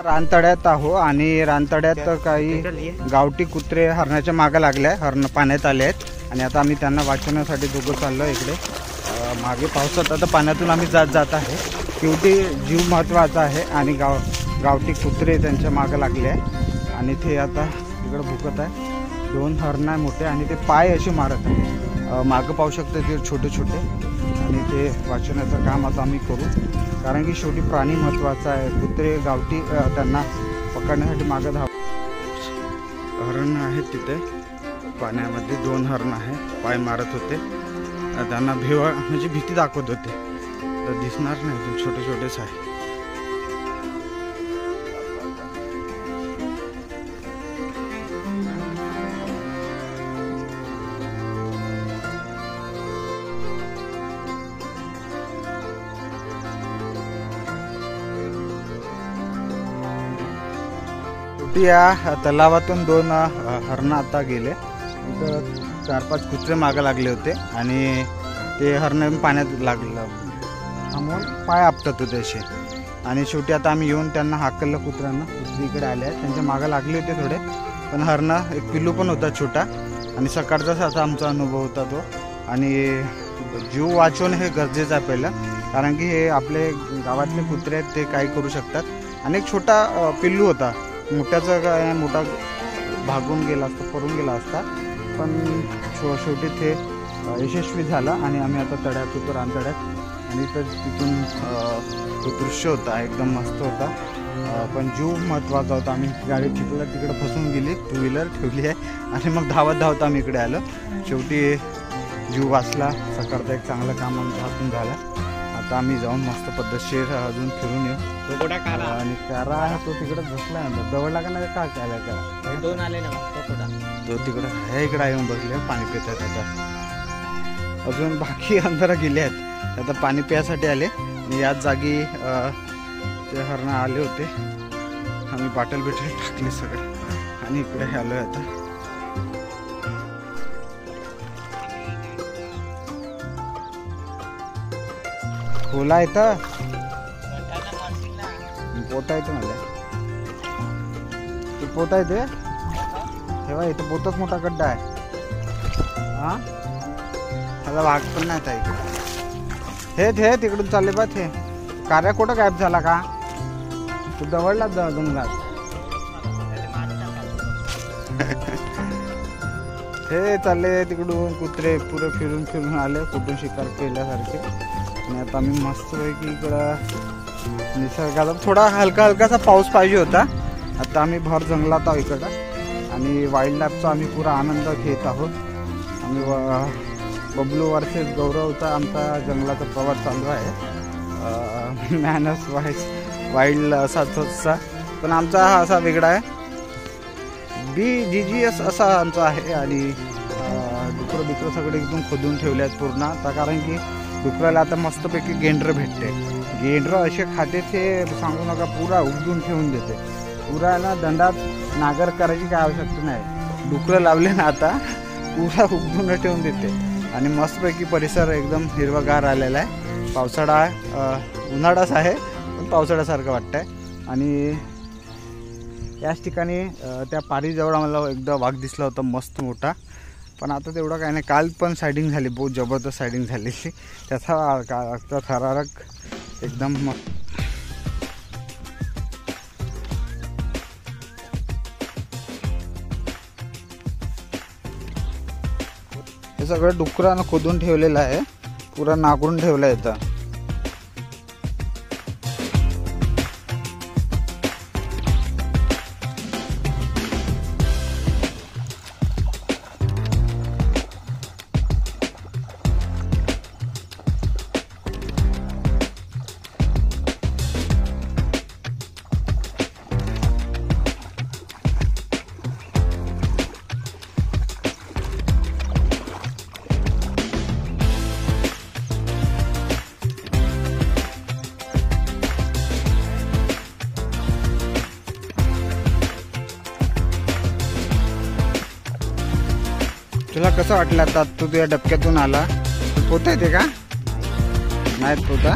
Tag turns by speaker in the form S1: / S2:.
S1: रानतड्यात आहो आणि रानतड्यात काही गावठी कुत्रे हरणाच्या मागे लागले आहे. हरण पाण्यात आले आहेत आणि आता आम्ही त्यांना वाचवण्यासाठी दोघं चाललो इकडे. मागे पावसात आता पाण्यातून आम्ही जात आहे. शेवटी जीव महत्त्वाचा आहे आणि गावठी कुत्रे त्यांच्या मागे लागले आहे आणि ते आता इकडे भुकत आहे. 2 हरण आहे मोठे आणि ते पाय असे मारत आहे. मागं पाहू शकता ते छोटे छोटे आणि ते वाचवण्याचं काम आता आम्ही करू, कारण की शेवटी प्राणी महत्त्वाचा आहे. कुत्रे गावठी त्यांना पकडण्यासाठी मागं धाव. हरण आहेत तिथे पाण्यामध्ये 2 हरण आहे. पाय मारत होते, त्यांना म्हणजे भीती दाखवत होते. तर दिसणार नाही, छोटे छोटेच आहे. या तलावातून 2 हरणं आता गेले. 4-5 कुत्रे मागे लागले होते आणि ते हरणं पाण्यात लागलं थांबून पाय आपटत होते असे. आणि शेवटी आता आम्ही येऊन त्यांना हाकललं. कुत्र्यांना इकडे आले आहेत, त्यांच्या मागे लागले होते थोडे, पण हरणं एक पिल्लू पण होता छोटा. आणि सकाळचाच असा आमचा अनुभव होता तो. आणि जीव वाचवणं हे गरजेचं आहे पहिलं, कारण की हे आपले गावातले कुत्रे आहेत, ते काही करू शकतात. आणि एक छोटा पिल्लू होता, मोठ्याचा काय मोठा भागून गेला असता, पळून गेला असता, पण शेवटी ते यशस्वी झाला. आणि आम्ही आता तड्यात होतो, रानतड्यात. आणि तर तिथून तो दृश्य होता एकदम मस्त होता, पण जीव महत्त्वाचा होता. आम्ही गाडी तिकडे फसून गेली, 2 व्हीलर ठेवली आहे आणि मग धावत आम्ही इकडे आलो. शेवटी जीव वाचला. सकाळचं एक चांगलं काम आमच्या हातून झालं. आता आम्ही जाऊन मस्त पद्धतशीर अजून फिरून येऊ. आणि कारा आहे तो तिकडे बसला, दवडला का नाही का काय करा
S2: 2 आले ना.
S1: तो तिकडे हे इकडे येऊन बसले, पाणी पित आहेत. आता अजून बाकी अंधारा गेले आहेत, आता पाणी प्यायसाठी आले. आणि याच जागी ते हरण आले होते. आम्ही बाटल टाकले सगळे आणि इकडे आलोय आता. खोला येतं, पोता येते मला. ते पोता येते तेव्हा इथं पोतच मोठा गड्डा आहे. हा मला वाघ पण नाही था इकडे. हे तिकडून चालले बा. हे कार्या कुठं गायब झाला का? तू दवडला डोंगरात. हे चालले तिकडून कुत्रे पुरे फिरून आले, कुठून शिकार केल्यासारखे. आणि आता आम्ही मस्तपैकी इकडं निसर्गाचा थोडा हलकासा पाऊस पाहिजे होता. आता आम्ही भर जंगलात आहोत इकडं आणि वाईल्ड लाईफचा आम्ही पुरा आनंद घेत आहोत. आम्ही बबलू वर्सेस गौरवचा आमचा जंगलाचा प्रवास चालू आहे. मॅनस वाईल्ड असाचा, पण आमचा हा असा वेगळा आहे. BGGS असा आमचा आहे. आणि डुकरं सगळे एकदम खोदून ठेवले आहेत पूर्ण आता, कारण की डुकराला आता मस्तपैकी गेंडरं भेटते. गेंडरं असे खाते ते सांगू नका, पुरा उगदून ठेवून देते. पुरा ना दंडात नागर करायची काय आवश्यकता नाही. डुकरं लावले ना आता पुरा उगदून ठेवून देते. आणि मस्तपैकी परिसर एकदम हिरवागार आलेला आहे. पावसाळा उन्हाळाच आहे, पण पावसाळ्यासारखं वाटतं आहे. आणि याच ठिकाणी त्या पारीजवळ आम्हाला एकदा वाघ दिसला होता मस्त मोठा, पण आता तेवढं काय नाही. काल पण सायडिंग झाली, बहुत जबरदस्त सायडिंग झालेली. त्याचा थरारक एकदम. हे सगळं डुकरानं खोदून ठेवलेलं आहे, पुरा नागरून ठेवलं आहे इथं. तुला कसं वाटलं आता तू तुझ्या डबक्यातून आला? पोता येते का? नाही पोता.